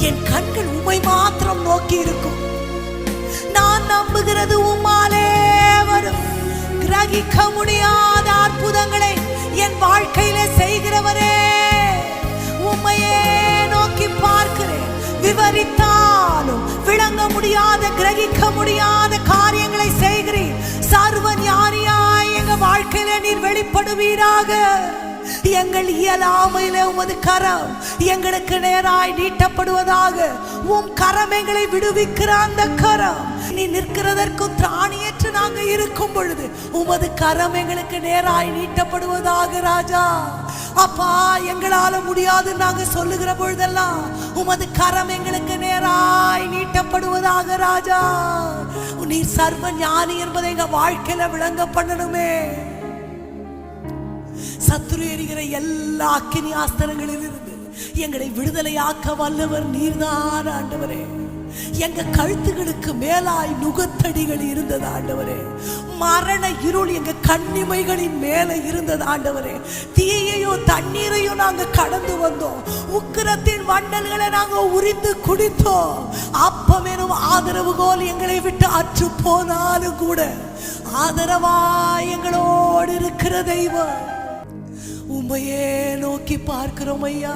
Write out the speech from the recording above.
என் கண்கள் உம்மை மாத்திரம் நோக்கி இருக்கும். நான் நம்புகிறது உம்மாலே வரும். கிரகிக்க முடியாத அற்புதங்களை என் வாழ்க்கையில செய்கிறவரே, உம்மையே நோக்கி பார்க்கிறேன். விவரித்தாலும் விளங்க முடியாத, கிரகிக்க முடியாத காரியங்களை செய்கிறீர். சர்வ ஞானியாய் எங்க வாழ்க்கையில நீர் வெளிப்படுவீராக. எங்கள் இயலாமையிலே உமது கரம் எங்களுக்கு நேராய் நீட்டப்படுவதாக. உம் கரம் எங்களை விடுவிக்கிற அந்த கரம், நீ நிற்கிறதற்கும் திராணியற்று நாங்க இருக்கும் பொழுது உமது கரம் எங்களுக்கு நேராய் நீட்டப்படுவதாக ராஜா. அப்பா, எங்களால முடியாது நாங்க சொல்லுகிற பொழுதெல்லாம் உமது கரம் எங்களுக்கு நேராய் நீட்டப்படுவதாக ராஜா. நீ சர்வ ஞானி என்பதை எங்க வாழ்க்கையில விளங்க பண்ணணுமே. சத்துரு எரிகிற எல்லா அக்கினி ஆஸ்திரங்களில் இருந்து எங்களை விடுதலையாக்க வல்லவர் நீர்தான் ஆண்டவரே. எங்க கழுத்துகளுக்கு மேலாய் நுகத்தடிகள் இருந்தது ஆண்டவரே. மரண இருள் எங்க கண்ணிமைகளின் மேல இருந்தது ஆண்டவரே. தீயையோ தண்ணீரையோ நாங்க கடந்து வந்தோம். உக்கிரத்தின் வண்டல்களை நாங்க உரிந்து குடித்தோம். அப்பமெனும் ஆதரவுகோல் எங்களை விட்டு அற்று போனாலும் கூட ஆதரவா எங்களோடு இருக்கிற தெய்வம், உம்மையே நோக்கி பார்க்கிறோம் ஐயா.